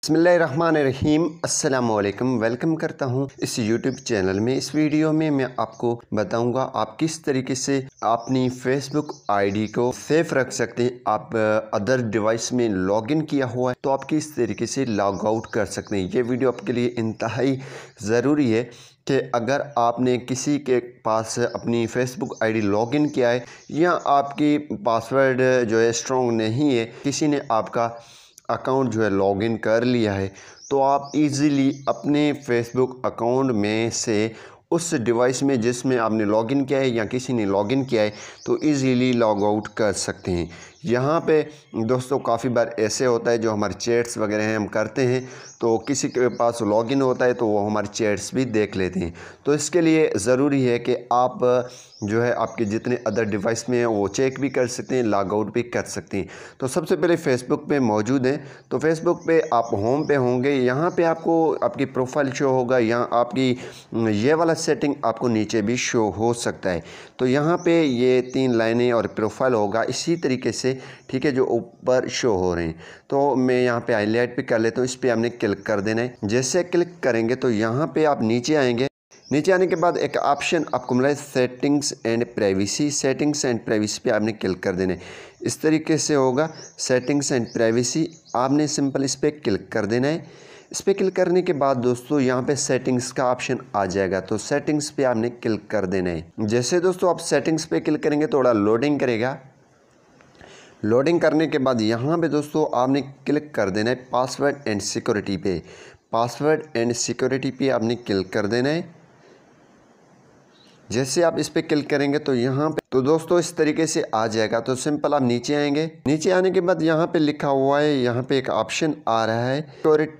बिस्मिल्लाहिर्रहमानिर्रहीम अस्सलाम वालेकुम। वेलकम करता हूँ इस यूट्यूब चैनल में। इस वीडियो में मैं आपको बताऊंगा आप किस तरीके से अपनी फेसबुक आईडी को सेफ रख सकते हैं। आप अदर डिवाइस में लॉगिन किया हुआ है तो आप किस तरीके से लॉग आउट कर सकते हैं। ये वीडियो आपके लिए इंतहाई ज़रूरी है कि अगर आपने किसी के पास अपनी फेसबुक आईडी लॉगिन किया है या आपकी पासवर्ड जो है स्ट्रॉन्ग नहीं है, किसी ने आपका अकाउंट जो है लॉगिन कर लिया है, तो आप इजीली अपने फेसबुक अकाउंट में से उस डिवाइस में जिसमें आपने लॉगिन किया है या किसी ने लॉगिन किया है तो इजीली लॉग आउट कर सकते हैं। यहाँ पे दोस्तों काफ़ी बार ऐसे होता है जो हमारे चैट्स वगैरह हैं हम करते हैं तो किसी के पास लॉगिन होता है तो वो हमारे चैट्स भी देख लेते हैं। तो इसके लिए ज़रूरी है कि आप जो है आपके जितने अदर डिवाइस में हैं वो चेक भी कर सकते हैं, लॉग आउट भी कर सकते हैं। तो सबसे पहले फ़ेसबुक पे मौजूद हैं तो फेसबुक पे आप होम पे होंगे, यहाँ पे आपको आपकी प्रोफाइल शो होगा, यहाँ आपकी ये वाला सेटिंग आपको नीचे भी शो हो सकता है। तो यहाँ पे ये 3 लाइनें और प्रोफाइल होगा इसी तरीके से, ठीक है, जो ऊपर शो हो रहे हैं। तो मैं यहाँ पे हाईलाइट भी कर लेता हूँ, इस पर आपने क्लिक कर देना है। जैसे क्लिक करेंगे तो यहाँ पे आप नीचे आएंगे। नीचे आने के बाद एक ऑप्शन आपको मिला है settings and privacy. Settings and privacy पे आपने क्लिक कर देना है। इस तरीके से होगा सेटिंग्स एंड प्राइवेसी, आपने सिंपल इस पर क्लिक कर देना है। इस पर क्लिक करने के बाद दोस्तों यहाँ पे सेटिंग्स का ऑप्शन आ जाएगा, तो सेटिंग्स पे आपने क्लिक कर देना है। जैसे दोस्तों आप सेटिंग्स पे क्लिक करेंगे थोड़ा लोडिंग करेगा। लोडिंग करने के बाद यहाँ पे दोस्तों आपने क्लिक कर देना है पासवर्ड एंड सिक्योरिटी पे। पासवर्ड एंड सिक्योरिटी पे आपने क्लिक कर देना है। जैसे आप इस पर क्लिक करेंगे तो यहाँ पे तो दोस्तों इस तरीके से आ जाएगा। तो सिंपल आप नीचे आएंगे। नीचे आने के बाद यहाँ पे लिखा हुआ है, यहाँ पे एक ऑप्शन आ रहा है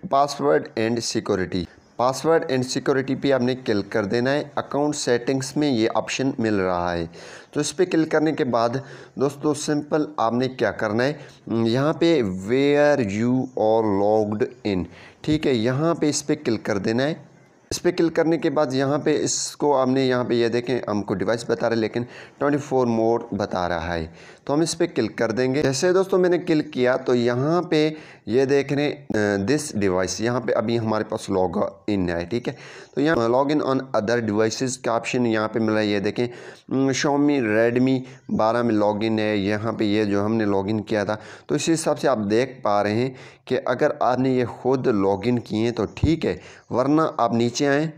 password and security. Password and security पे आपने क्लिक कर देना है। अकाउंट सेटिंग्स में ये ऑप्शन मिल रहा है, तो इस पर क्लिक करने के बाद दोस्तों सिंपल आपने क्या करना है, यहाँ पे where you are logged in, ठीक है, यहाँ पे इस पर क्लिक कर देना है। इस पर क्लिक करने के बाद यहाँ पे इसको आपने यहाँ पे ये देखें हमको डिवाइस बता रहा है लेकिन 24 मोड बता रहा है, तो हम इस पर क्लिक कर देंगे। जैसे दोस्तों मैंने क्लिक किया तो यहाँ पे ये देख रहे हैं दिस डिवाइस, यहाँ पे अभी हमारे पास लॉग इन है, ठीक है। तो यहाँ log in on other devices का ऑप्शन यहाँ पे मिला है। ये देखें Xiaomi Redmi 12 में लॉग इन है, यहाँ पे ये जो हमने लॉग इन किया था। तो इस हिसाब से आप देख पा रहे हैं कि अगर आपने ये खुद लॉग इन किए तो ठीक है, वरना आप नीचे आएँ,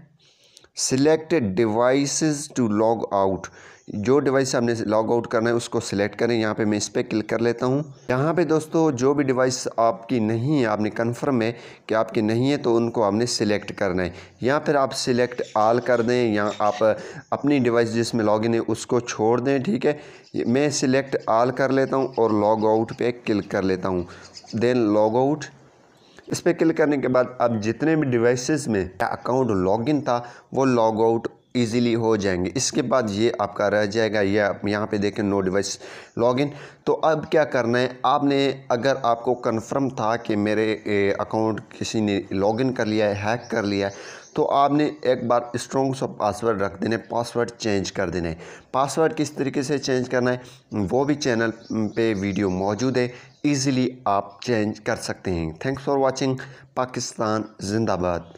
select devices to log out, जो डिवाइस आपने लॉग आउट करना है उसको सिलेक्ट करें। यहाँ पे मैं इस पर क्लिक कर लेता हूँ। यहाँ पे दोस्तों जो भी डिवाइस आपकी नहीं है, आपने कन्फर्म है कि आपकी नहीं है तो उनको आपने सिलेक्ट करना है, या फिर आप सिलेक्ट ऑल कर दें, या आप अपनी डिवाइस जिसमें लॉगिन है उसको छोड़ दें, ठीक है। मैं सिलेक्ट ऑल कर लेता हूँ और लॉग आउट पे क्लिक कर लेता हूँ, देन लॉग आउट। इस पर क्लिक करने के बाद अब जितने भी डिवाइसेस में अकाउंट लॉगिन था वो लॉग आउट ईज़िली हो जाएंगे। इसके बाद ये आपका रह जाएगा, ये आप यहाँ पे देखें नो डिवाइस लॉगिन। तो अब क्या करना है, आपने अगर आपको कंफर्म था कि मेरे अकाउंट किसी ने लॉगिन कर लिया है, हैक कर लिया है, तो आपने एक बार स्ट्रॉन्ग सा पासवर्ड रख देना है, पासवर्ड चेंज कर देना है। पासवर्ड किस तरीके से चेंज करना है वो भी चैनल पे वीडियो मौजूद है, ईज़िली आप चेंज कर सकते हैं। Thanks for watching. पाकिस्तान जिंदाबाद।